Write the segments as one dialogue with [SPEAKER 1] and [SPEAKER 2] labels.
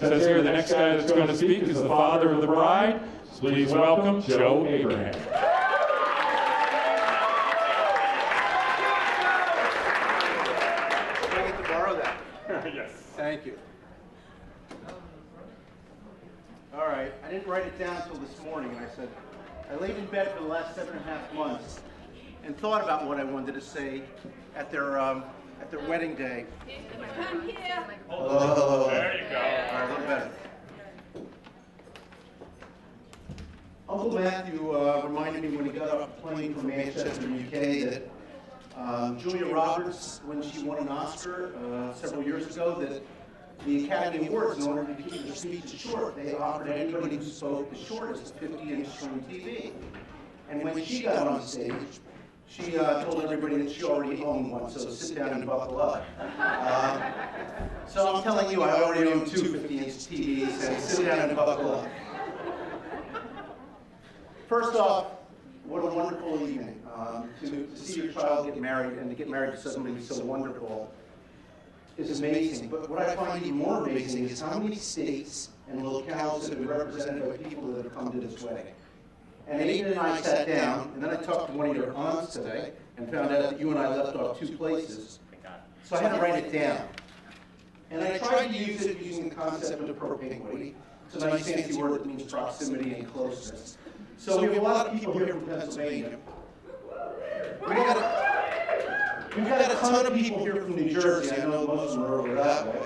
[SPEAKER 1] Says here the next guy that's going to speak is the father of the bride. Please welcome Joe Abraham.
[SPEAKER 2] Can I get to borrow that?
[SPEAKER 1] Yes.
[SPEAKER 2] Thank you. All right, I didn't write it down until this morning, and I said, I laid in bed for the last 7.5 months and thought about what I wanted to say at their wedding day.
[SPEAKER 3] Come here.
[SPEAKER 2] Hello.
[SPEAKER 1] There you go.
[SPEAKER 2] All right, a little better. Uncle Matthew reminded me when he got off the plane from Manchester, UK, that Julia Roberts, when she won an Oscar several years ago, that the Academy Awards, in order to keep their speeches short, they offered anybody who spoke the shortest 50-inch screen TV. And when she got on stage, she told everybody that she already owned one, so sit down and buckle up. So I'm telling you, I already own two 50-inch TVs, and sit down and buckle up. First off, what a wonderful evening. To see your child get married, and to get married to somebody so wonderful is amazing. But what I find even more amazing is how many states and locales have been represented by people that have come to this wedding. And Aiden and I sat down, and then I talked to one of your aunts today, and found out that you and I left off 2 places. So I had to write it down. And I tried to use it using the concept of propinquity. It's a nice fancy word that means proximity and closeness. So we have a lot of people here from Pennsylvania. We've got a ton of people here from New Jersey. I know most of them are over that way.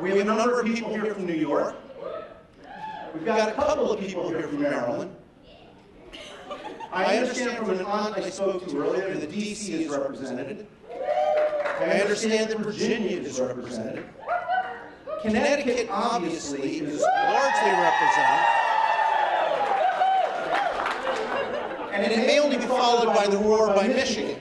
[SPEAKER 2] We have a number of people here from New York. We've got a couple of people here from Maryland. I understand from an aunt I spoke to earlier that DC is represented. I understand that Virginia is represented. Connecticut, obviously, is largely represented. And it may only be followed by the roar by Michigan.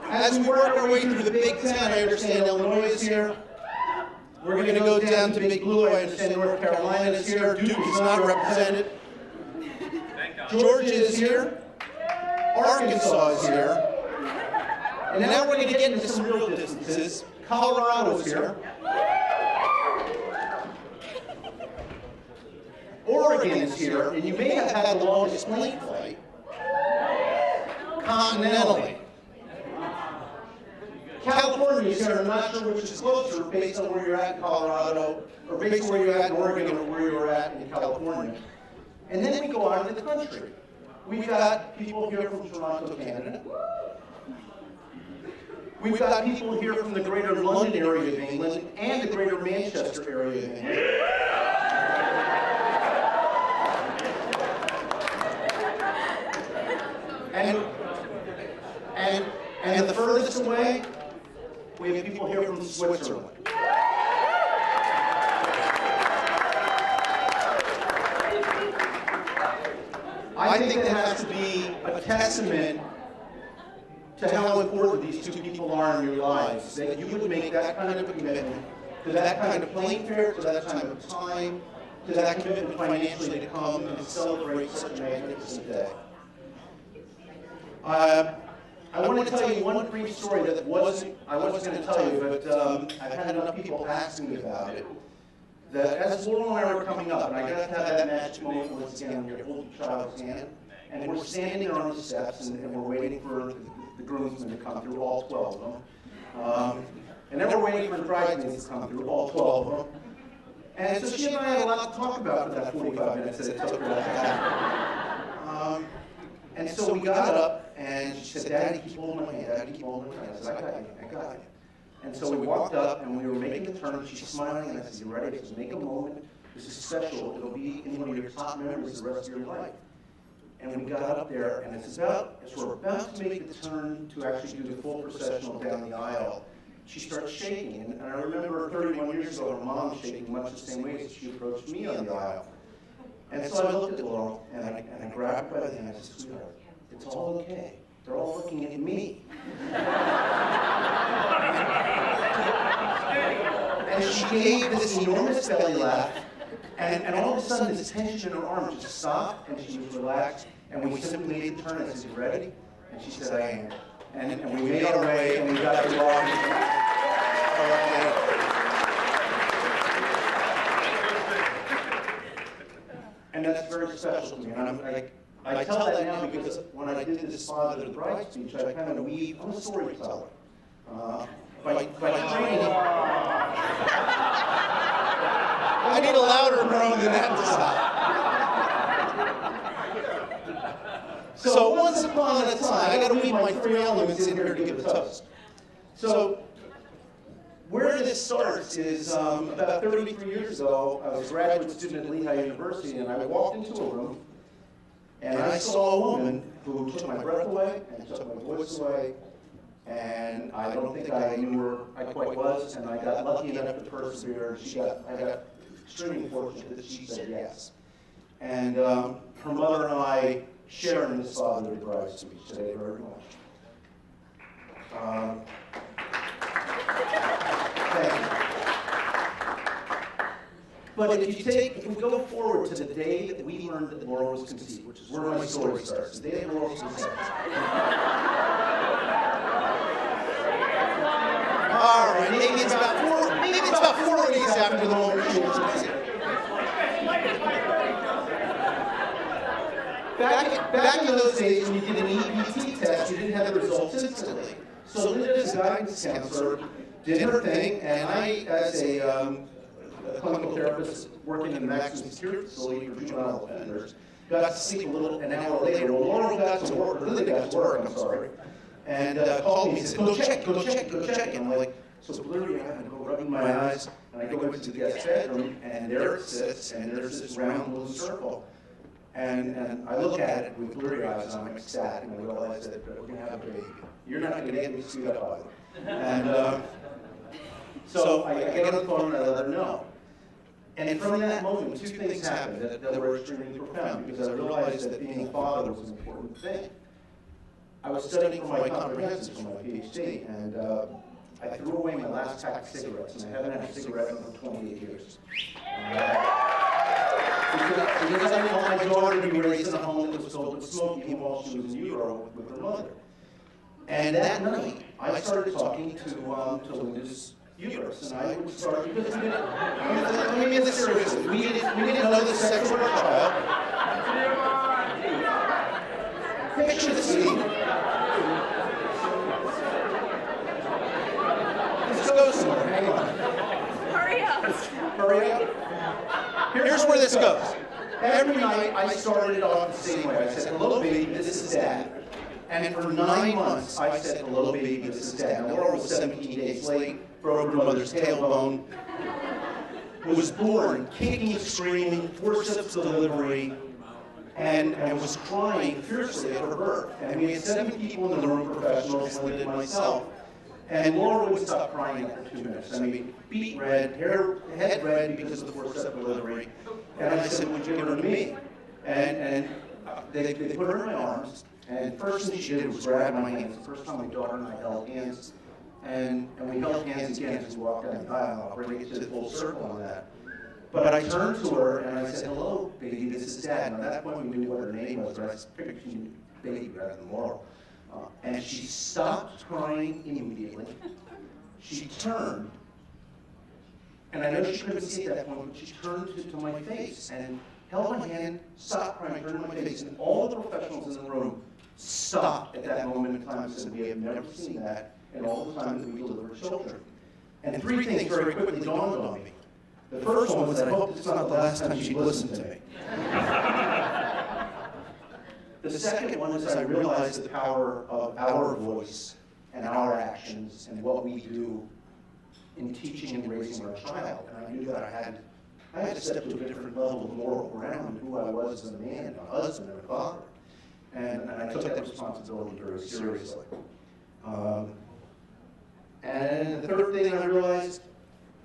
[SPEAKER 2] As we work our way through the Big Ten, I understand Illinois is here. We're going to go down to Big Blue. I understand North Carolina is here. Duke is not represented. Georgia is here. Arkansas is here. And now we're going to get into some real distances. Colorado is here. Oregon is here, and you may have had the longest plane flight continentally. California is here. I'm not sure which is closer based on where you're at in Colorado, or based on where you're at in Oregon, or where you're at in California. And then we go out into the country. We've got people here from Toronto, Canada. We've got people here from the greater London area of England and the greater Manchester area of England. And the furthest away, we have people here from Switzerland. I think that has to be a testament to how important these two people are in your lives, that you would make that kind of a commitment to that kind of plane fare, to that kind of time, to that commitment financially to come and celebrate such a magnificent day. I want to tell you one brief story that I wasn't going to tell you, but I've had enough people asking me about it. That as Laurel and I were coming up, and I got to have that magic moment once again when you hold your child's hand, and we're standing there on the steps, and we're waiting for the groomsmen to come through, all 12 of them. And then we're waiting for the bridesmaids to come through, all 12 of them. And so she and I had a lot to talk about for that 45 minutes that it took her to happen. And so we got up, and she said, "Daddy, keep holding my hand. Daddy, keep holding my hand." I said, "I got you. I got you." And so we walked up, and we were making the turn. She's smiling, and I said, "You ready?" I said, "Make a moment. This is special. It'll be in one of your top memories the rest of your life." And we got up there, and as we're about to make the turn to actually do the full processional down the aisle, she starts shaking. And I remember 31 years ago, her mom shaking much the same way as she approached me on the aisle. And so I looked at Laurel, and I grabbed her by the hand, and I said, "Sweetheart, it's all okay. They're all looking at me." And she gave this enormous belly laugh, and all of a sudden this tension in her arm just stopped, and she was relaxed, and we simply made the turn. I said, "You ready?" And she said, I am. And we made our way, and we got to walk. And that's very special to me. And I tell that now because when I did this Father of the Bride speech, I kind of weave, I'm a storyteller. By training, I need a louder groan than that to stop. So once upon a time, I got to weave my 3 elements in here to give a toast. So where this starts is about 33 years ago, I was a graduate student at Lehigh University, and I walked into a room, and I saw a woman who took my breath away and took my voice away, and I don't think I knew where I quite was, and I got lucky enough to persevere. I got extremely fortunate that she said yes. And her mother and I share in this Father of the Bride speech today very much. But if we go forward to the day that we learned that Laura was conceived, which is where my story starts, the day that Laura was conceived. All right, maybe it's about 4 days after the moment she was conceived. Back in those days, when you did an EBT test, you didn't have the results instantly. So Linda, as a guidance counselor, did her thing, and I, as a clinical therapist working in the maximum security facility for juvenile offenders, got to see an hour later. Well, Laura got to work, or Linda got to work, I'm sorry, and called me and said, go check. And I'm like, so clearly I go rubbing my eyes, and I go into the guest bedroom, and there it sits, and there's this round blue circle. And I look at it with blurry eyes, and I'm ecstatic, and I realize that we're going to have a baby. You're not going to get me to see that either. And so I get on the phone and I let her know. And from that moment, 2 things happened that were extremely profound, because I realized that being a father was an important thing. I was studying for my comprehensive for my PhD, and I threw away my last pack of cigarettes, and I haven't had a cigarette in 28 years. Because I didn't want my daughter to be raised in a home that was filled with smoking while she was in utero with her mother. And that night, I started talking to Linda's uterus, and I would start, because let me get this seriously. We didn't know the sex of our child. Picture the scene. Let's go somewhere. Hang on.
[SPEAKER 3] Hurry up.
[SPEAKER 2] Hurry up. Here's where this goes. Every night I started it off the same way. I said, hello, baby, this is Dad. And for 9 months, I said, hello, baby, this is Dad. Now, Laura was 17 days late, broke her mother's tailbone, was born kicking, screaming, forceps delivery, and was crying fiercely at her birth. And we had 7 people in the room, professionals, Linda and myself. And Laura would stop crying after 2 minutes. I mean, beet red, head red because of the forceps delivery. And I said, would you give her to me? And they put her in my arms. And the first thing she did was grab my hands. The first time my daughter and I held hands. And we held hands again as we walked down the aisle. I'll bring it to the full circle on that. But I turned to her and I said, hello, baby, this is Dad. And at that point, we knew what her name was, but I figured she knew baby rather than Laura. And she stopped crying immediately. She turned, and I know she couldn't see at that point, but she turned to my face and held my hand, stopped crying, turned to my face, and all the professionals in the room stopped at that moment in time and said, we have never seen that in all the time that we deliver children. And 3 things very quickly dawned on me. The first one was that I hope it's not the last time she'd listen to me. The second one is I realized the power of our voice and our actions and what we do in teaching and raising our child. And I knew that I had to step to a different level of moral ground and who I was as a man, a husband, and a father. And I took that responsibility very seriously. And the third thing I realized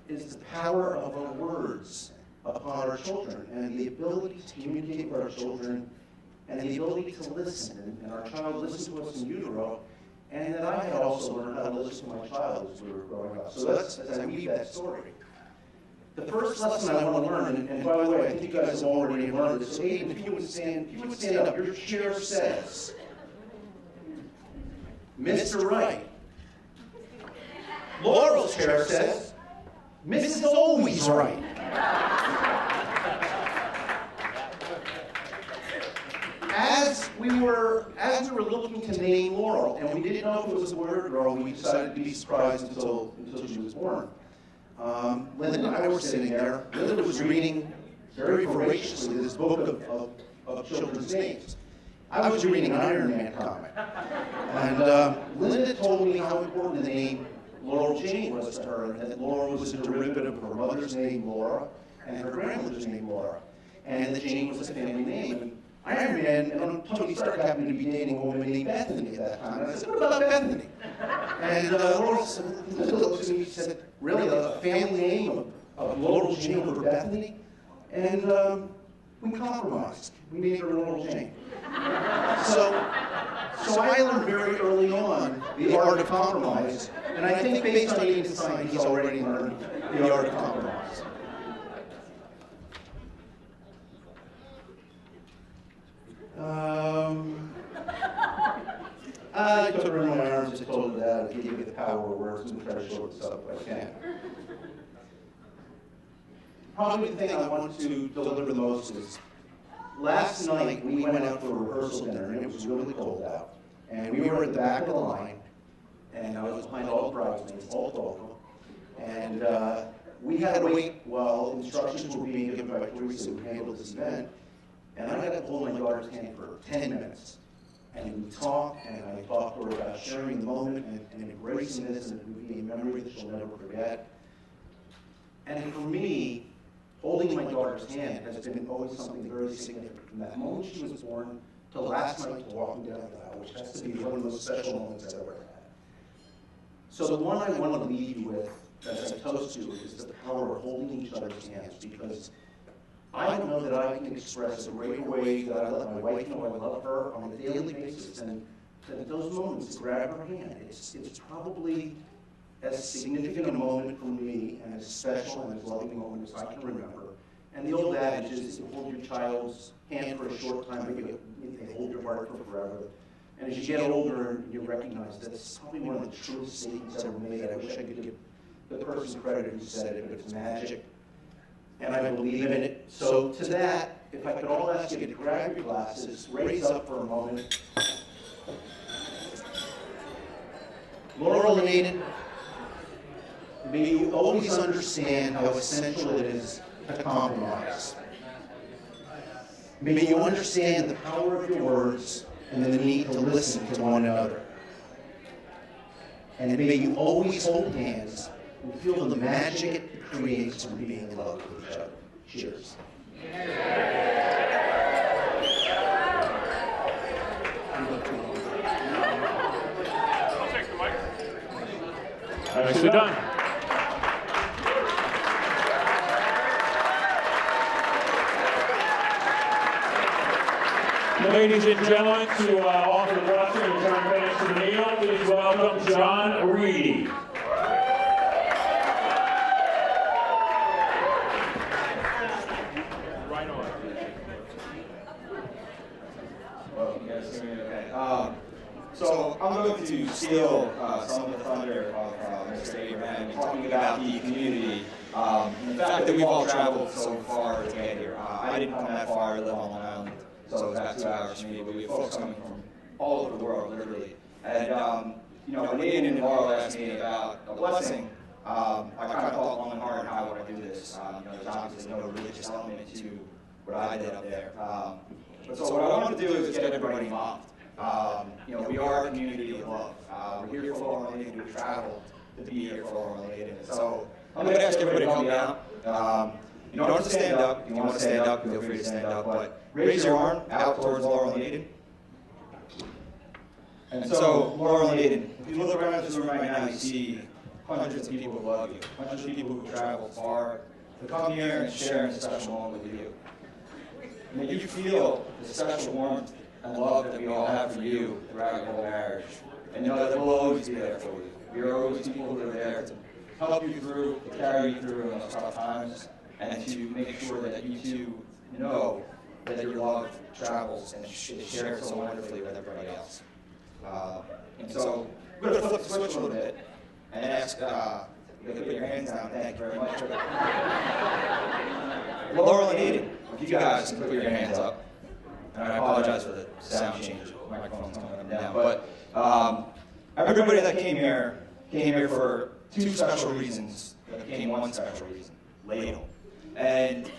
[SPEAKER 2] is the power of our words upon our children and the ability to communicate with our children and the ability to listen. And our child listened to us in utero, and that I had also learned how to listen to my child as we were growing up. So that's as I weave that story. The first lesson I want to learn, and by the way, I think you guys have already learned this. So Aiden, if you would stand up, your chair says, Mr. Right. Laurel's chair says, Mrs. Always Right. As we were looking to name Laurel, and we didn't know if it was a boy or a girl, we decided to be surprised until she was born. Linda and I were sitting there. Linda was reading very voraciously this book of children's names. I was reading an Iron Man comic. And Linda told me how important the name Laurel Jane was to her, and that Laurel was a derivative of her mother's name, Laura, and her grandmother's name, Laura, and that Jane was a family name. And Iron Man and Tony Stark happened to be dating a woman named Bethany at that time. And I said, what about Bethany? And Laurel looked at me and said, really, a family name of Laurel Jane over Bethany? And we compromised. We made her Laurel Jane. So I learned very early on the art of compromise, and I think based on Ian Stein, he's already learned the art of compromise. I took her in my arms and told her that I gave you the power of words and try to short this up if I can. Probably the thing I want to deliver the most is, last night we went out for a rehearsal dinner, and it was really cold out. And we were at the back of the line, and I was behind all the bridesmaids, all 12 of them. And we had to wait while instructions were being given by Teresa, who handled this event. And I had to hold my daughter's hand for 10 minutes. And we talked, and I talked to her about sharing the moment and embracing this, and it would be a memory that she'll never forget. And for me, holding my daughter's hand has been always something very significant. From that moment she was born to last night to walking down the aisle, which has to be one of the most special moments I've ever had. So the one I want to leave you with, as I toast you, is the power of holding each other's hands, because I know that I can express a greater way that I let my wife know I love her on a daily basis, and at those moments to grab her hand. It's probably as significant a moment for me, and as special and as loving a moment as I can remember. And the old adage is, you hold your child's hand for a short time, but they hold your heart for forever. And as you get older, you recognize that it's probably one of the truest statements ever made. I wish I could give the person credit who said it, but it's magic. And I believe in it. So to that, if I could all ask you to grab your glasses, raise up for a moment. Laurel and Aiden, may you always understand how essential it is to compromise. May you understand the power of your words and the need to listen to one another. And may you always hold hands and feel the magic it creates from being in love with each other. Cheers.
[SPEAKER 1] Nicely done. Ladies and gentlemen, to offer the blessing and turn things to the meal, please welcome John Reedy. Right on.
[SPEAKER 3] Well, you guys hear me okay? So I'm going to steal some of the thunder of Mr. Abraham, talking about the community. The fact that we've all traveled so far to get here. I didn't come that far, I live on Long Island, so it's about 2 hours for me, but we have folks coming from all over the world, literally. And you know, when Ian and Laurel asked me about a blessing, I kind of thought long and hard, how would I do this? You know, there's obviously no religious element to what I did up there. But so what I want to do is get everybody involved. You know, we are a community of love. We're here for Laurel and Aiden. We traveled to be here for Laurel and Aiden. So I'm going to ask everybody to help me out. You don't have to stand up. If you want to stand up, feel free to stand up. But raise your arm out towards Laurel and Aiden. And so, Laurel and Aiden, if you look around this room right now, you see hundreds of people who love you, hundreds of people who travel far to come here and share a special moment with you. May you feel the special warmth and love that we all have for you throughout your whole marriage. And know that we'll always be there for you. We are always people who are there to help you through, to carry you through in those tough times, and to make sure that you two know that your love travels and is shared so wonderfully with everybody else. And so we're going to flip the switch a little bit and ask, you can put your hands down, thank you very much. Laurel and Aiden, if you guys can put your hands up. And I apologize for the sound change, the microphone's coming down. But everybody that came here for two special reasons. That became one special reason, ladle. And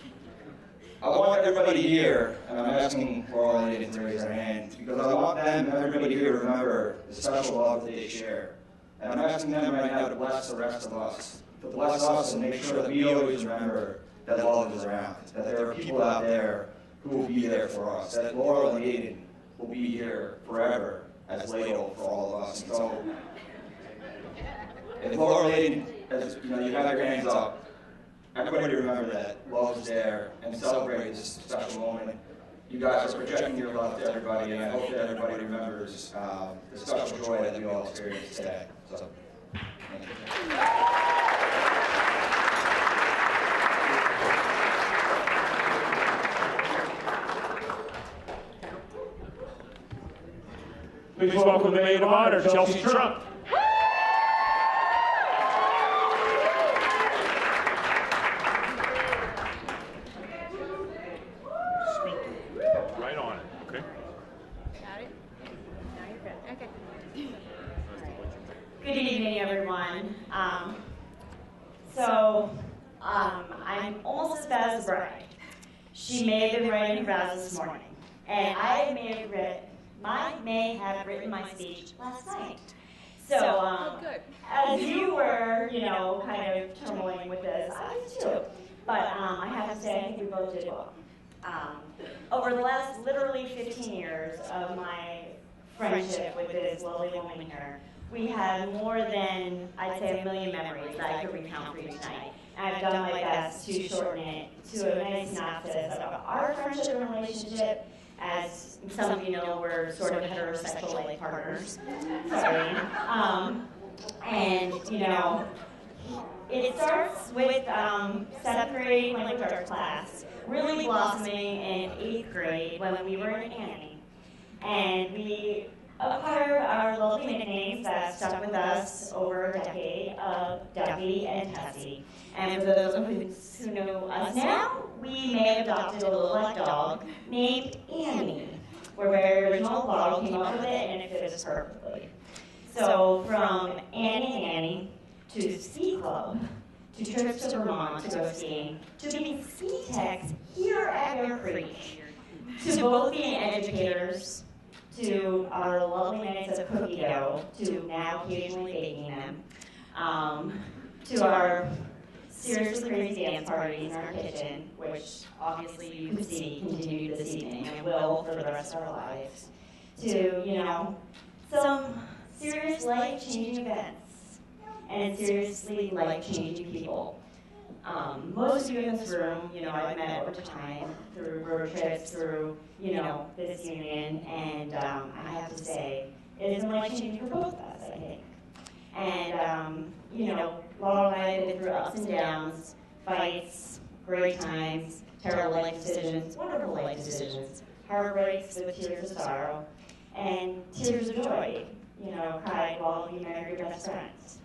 [SPEAKER 3] I want everybody here, and I'm asking Laurel and Aiden to raise their hands, because I want them, everybody here, to remember the special love that they share. And I'm asking them right now to bless the rest of us, to bless us and make sure that we always remember that love is around, that there are people out there who will be there for us, that Laurel and Aiden will be here forever as ladle for all of us. And so, if Laurel and Aiden, as you have your hands up, everybody remember that love is there and celebrate this special moment. You guys are projecting your love to everybody, and I hope that everybody remembers the special joy that we all experienced today. So, thank you.
[SPEAKER 1] Please welcome the maid of honor, Chelsea Trump. Right on it, okay?
[SPEAKER 4] Got it? Now you're good. Okay.
[SPEAKER 5] Good evening, everyone. I'm almost as bad as the bride. She may have been writing her vows this morning, and I may have written my speech last night. So,
[SPEAKER 4] good.
[SPEAKER 5] as you were, kind of turmoiling with this, I was too. But I have to say, I think we both did well. Over the last literally 15 years of my friendship with this lovely woman here, we had more than, I'd say, 1 million memories that I could recount for you tonight. And I've done my best to shorten it to a nice synopsis of our friendship and relationship. As some of you know, we're sort of heterosexual life partners. Sorry. It starts with 7th grade language arts class, really blossoming in 8th grade when we were in Annie. And we acquired our lovely nicknames that stuck with us over a decade of Ducky and Tessie. And for those of us who know us now, we may have adopted a little black dog named Annie, where the original bottle came up with it and it fits us perfectly. So from Annie to Ski Club, to trips to Vermont to go skiing, to being ski techs here at Bear Creek, to both being educators, to our lovely minutes of cookie dough, to now occasionally baking them, to our seriously crazy dance parties in our kitchen, which obviously you can see continue this evening and will for the rest of our lives, to, some serious life-changing events and seriously life-changing people. Most of you in this room, I've met over time through road trips, through, this union, and I have to say, it has been life-changing for both of us, I think. And, Laurel and I have been through ups and downs, fights, great times, terrible life decisions, wonderful life decisions, heartbreaks with tears of sorrow, and tears of joy, cried while you married your best friends.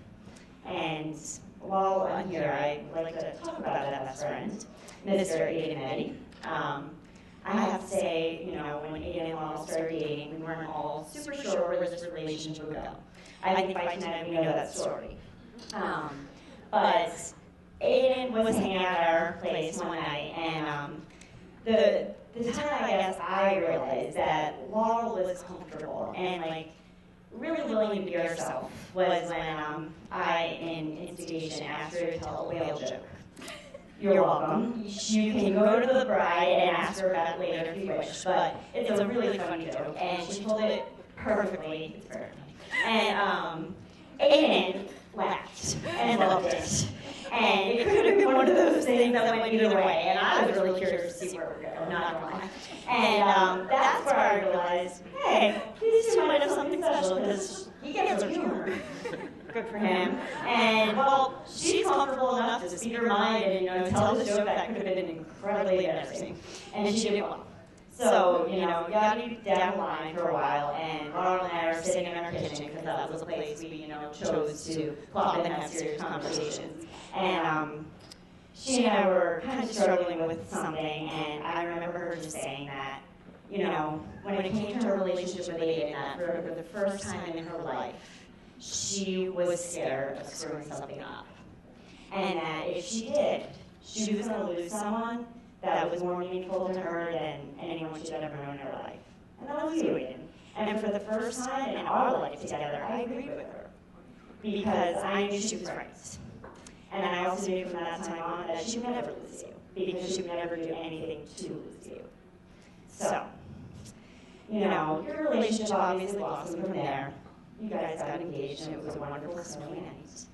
[SPEAKER 5] And while I'm here, I'd like to talk about that best friend, Mr. Aiden Eddy. I have to say, when Aiden and Laurel started dating, we weren't all super sure where this relationship would go. I think by tonight we know that story. But Aiden was hanging out at our place one night, and the time I guess I realized that Laurel was comfortable and really willing to be herself was when I, in instigation, asked her to tell a whale joke. You're welcome. You can go to the bride and ask her about it later if you wish, but it's a really funny joke, and she told it perfectly. It's perfect. And Aiden laughed and loved it. And it could have been one of those things that went either way, and I was really curious to see where we go, not gonna lie. And that's where I realized, hey, these two might have something special, because he gets some humor. Good for him. And, well, she's comfortable enough to speak her mind and, tell this joke that could have been incredibly embarrassing. And she did well. So, you got me down the line for a while, and Laurel and I are sitting in our kitchen because that was a place we, chose to plop in and have serious conversations. And she and I were kind of struggling with something, and I remember her just saying that, when it came to her relationship with Aiden, that for the first time in her life, she was scared of screwing something up. And that if she did, she was going to lose someone that was more meaningful to her than anyone she'd ever known in her life. And that was you, Aiden. And for the first time in our life together, I agreed with her. Because I knew she was right. And I also knew from that time on that she would never lose you. Because she would never do anything to lose you. So, your relationship obviously blossomed from there. You guys got engaged, and it was a wonderful snowy night.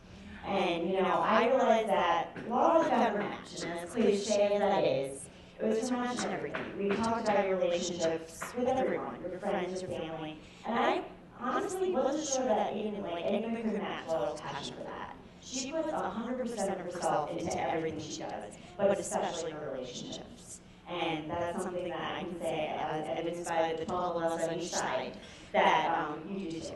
[SPEAKER 5] And, I realized that you always found your match, and as cliche as that is, it was your match in everything. We talked about your relationships with everyone, your friends, your family, and I honestly wasn't sure that Aiden, anyone could match Laurel's passion for that. She puts 100% of herself into everything she does, but especially her relationships. And that's something that I can say, as evidenced by the 12 of us on each side, that you do too.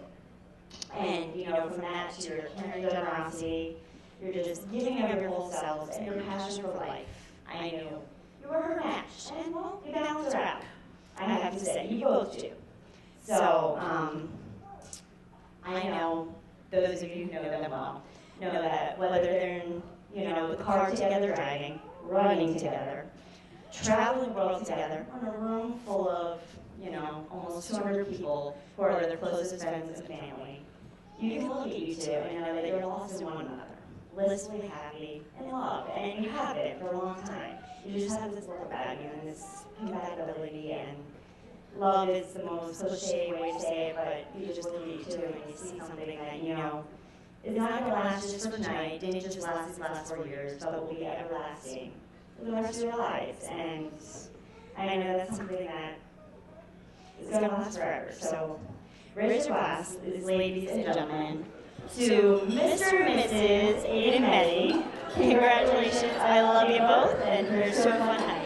[SPEAKER 5] And, from that to your caring generosity, you're just giving of your whole selves and your passion for life. I knew you were her match, and, well, you balanced her out. I have to say, you both do. So, I know those of you who know them well know that whether they're in, the car together driving, running together, traveling the world together, in a room full of, almost 200 people who are their closest friends and family, you can look at you two and know that you're lost in one another, blissfully happy, in love, and you have been for a long time. You just have this look about you and this compatibility, and love is the most cliche way to say it, but you just look at you two and you see something that, is not going to last just for tonight, didn't just last these last 4 years, but will be everlasting for the rest of your lives. And I know that's something that is going to last forever. So raise your glass, ladies and gentlemen, to Mr. and Mrs. Aiden Meddy. Congratulations, I love you both, and here's to a fun night.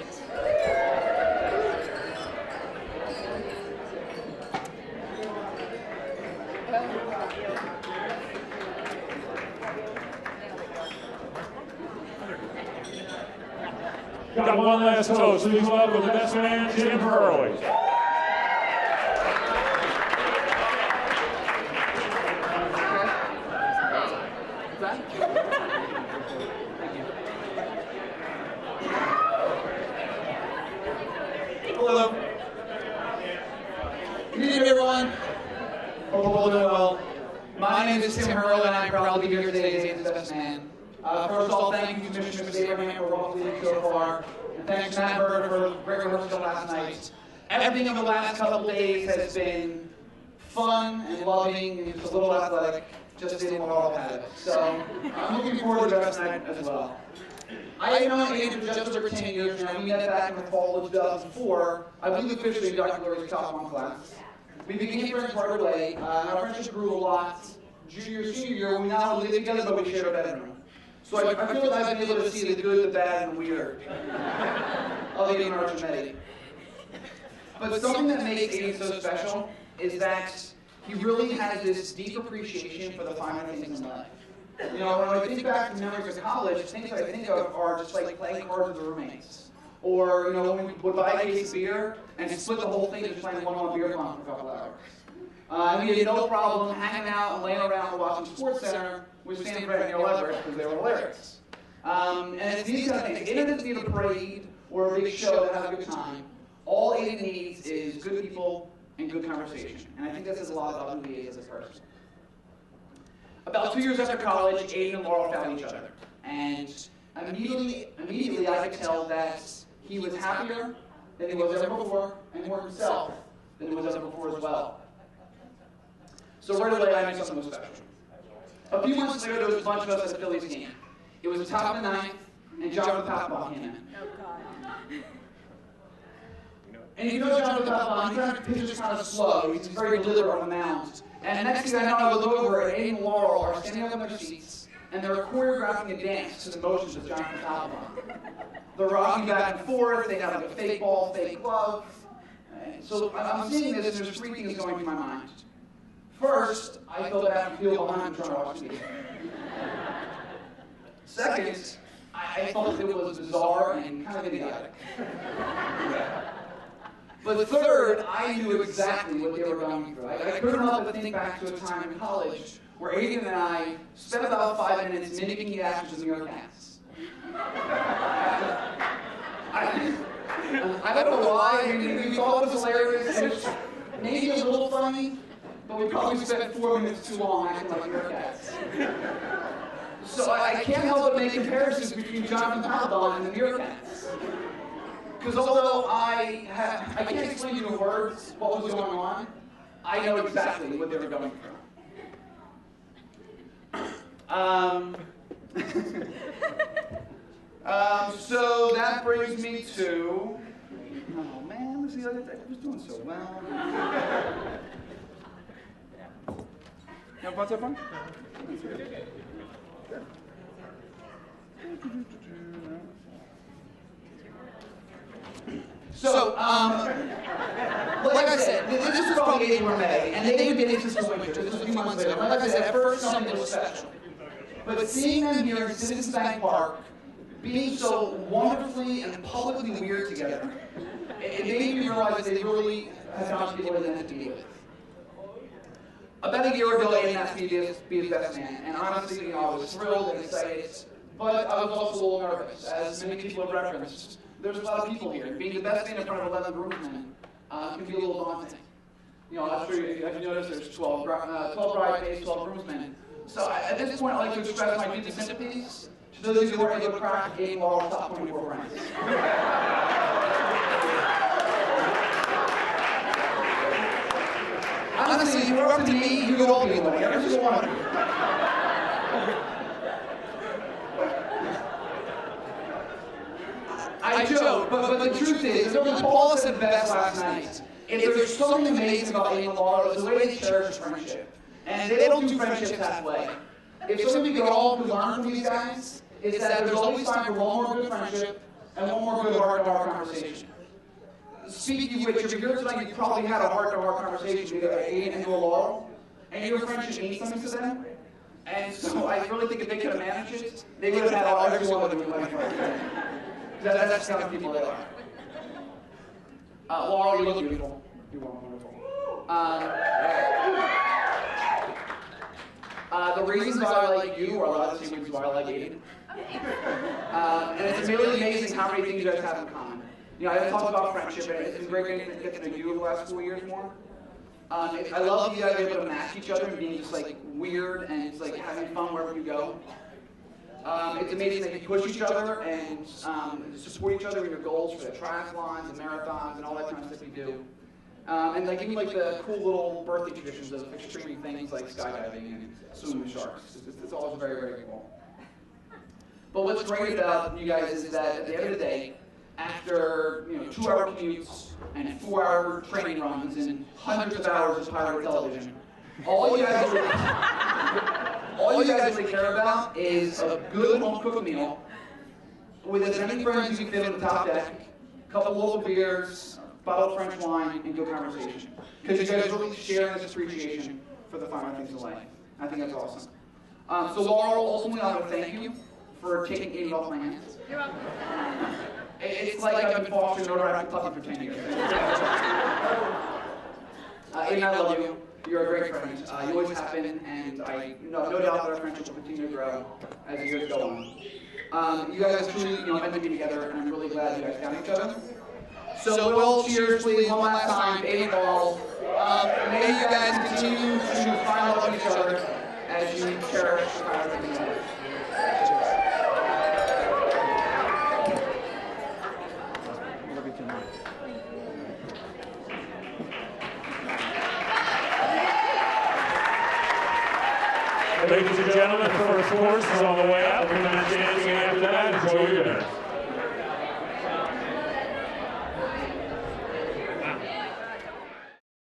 [SPEAKER 1] Got one last toast. Please welcome the best man, Tim Hurley.
[SPEAKER 6] Hello. Good evening, everyone. Hope you're all doing well. My name is Tim Hurley, and I'm proud to be here today as Aiden's best man. First of all, thank you to Mr. Abraham for what we did so far. And thanks to Matt Bird for the great rehearsal last night. Everything over the last couple of days has been fun and loving and just a little athletic, just didn't want all of it. So I'm looking forward to the best night as well. I have known Aiden for just over 10 years now. We met back in the fall of 2004. I believe officially in Dr. Lurie's top one class. We became friends right away, and our friendship grew a lot. Junior, senior year, we not only lived together, but we shared a bedroom. So I feel like I've been able to see the good, the bad, and the weird of Aiden Archimedes. But something that makes Aiden so special is that he really has this deep appreciation for the finer things in life. When I think back to memories of college, things I think of are just like playing cards with the roommates. Or, when we would buy a case of beer and split the whole thing just playing one-on-one beer pong for a couple hours. And we had no problem hanging out and laying around watching SportsCenter with Stan Fred and Neil Everett because they were hilarious. And it's these kind of things. Aiden doesn't need a parade or a big show to have a good time. All Aiden needs is good people and good conversation. And I think that says a lot about who he is as a person. About 2 years after college, Aiden and Laurel found each other. And immediately I could tell that he was happier than he was ever before, and more himself than he was ever before as well. So right away, I knew something was special. A few months later, there was a bunch of us at the Phillies game. It was the top of the ninth, and Jonathan Papelbon came in. And if you know Jonathan Papelbon, he kind of pitches kind of slow. He's very deliberate on the mound. And next thing I know, I look over, and Aiden and Laurel are standing up in their seats, and they're choreographing a dance to the motions of Jonathan Papelbon. They're rocking back and forth. They have like a fake ball, fake glove. So I'm seeing this, and there's three things going through my mind. First, I felt bad and feel behind trying to watch TV. Second, I thought it was bizarre and kind of idiotic. But third, I knew exactly what they were going through. I couldn't help but think back to a time in college where Aiden and I spent about 5 minutes mimicking the actors in New York Cats. I don't know why. I mean, we thought it was hilarious. It was maybe a little funny, but we probably spent 4 minutes too long acting like New York Cats. So I can't help but make comparisons between Jonathan Paldon and the New York Cats. Because although I can't explain to you in words what was going on, I know exactly what they were going through. So that brings me to, oh man, let's see, I was doing so well. You have so fun? So, like I said, this was probably April or May, and they would get into this winter. This was a few months later. Like I said, at first, something was special. But seeing them here in Citizens Bank Park, being so wonderfully and publicly weird together, it made me realize that they really have found people they meant to be with. About a year ago, Aiden asked me to be his best man, and honestly, I was thrilled and excited, but I was also a little nervous, as many people have referenced. There's a lot of people here, and being the best man in front of 11 groomsmen can be a little daunting. You know, I'm sure if you notice, there's 12 bridesmaids, 12 groomsmen. So at this point, I'd like to express my deepest sympathies to those who weren't able to crack Aiden Laurel's top 24 friends. Honestly, if you were up to me, you could all be like, every single one of you. I joke, but the truth is, Paula said best last night, if there's something amazing about Aiden and Laurel, it's the way they cherish friendship. And they don't do friendships halfway. If something we can all learn from these guys, is that there's always time for one more good friendship and one more good heart-to-heart conversation. Speaking of which, if you're here tonight, you probably had a heart-to-heart conversation with Aiden and Laurel, and your friendship means something to them. And so I really think if they could have managed it, they would have had every one of them in life right there. That's the kind of people they are. Laurel, you look beautiful. You are wonderful. The reasons why I like you are a lot of the same reasons why I like Aiden. And it's really amazing how many things you guys have in common. You know, I talked about friendship, and it's been great getting to know you over the last 4 years more. I love you guys being able to match each other and being just like weird and just like having fun wherever you go. It's amazing that you push each other and support each other in your goals for the triathlons and marathons and all that kind of stuff you do. And like even like the cool little birthday traditions of extreme things like skydiving and swimming with sharks. It's always very, very cool. But what's great about you guys is that at the end of the day, after 2-hour commutes and 4-hour training runs and hundreds of hours of pirate television, all you guys really care about is a good home-cooked meal with as many friends you can fit on the top deck, a couple local beers, a bottle of French wine, and good conversation. Because you guys really share this appreciation for the finer things in life. I think that's awesome. So Laurel, ultimately I want to thank you for taking Aiden off my hands.
[SPEAKER 4] You're welcome.
[SPEAKER 6] It's like I've been fostering notoriety puppy for 10 years. Aiden, I love you. You're a great friend. You always have been, and I no doubt that our friendship will continue to grow as the years go on. You guys truly, meant to be together, and I'm really glad you guys found each other. So we'll cheers, please, one last time, Aiden and Laurel. May you guys continue to find love each other as you cherish the kind of things in life.
[SPEAKER 1] Ladies and gentlemen, the first course is on the way out. We're going to be dancing after that. Enjoy your dinner.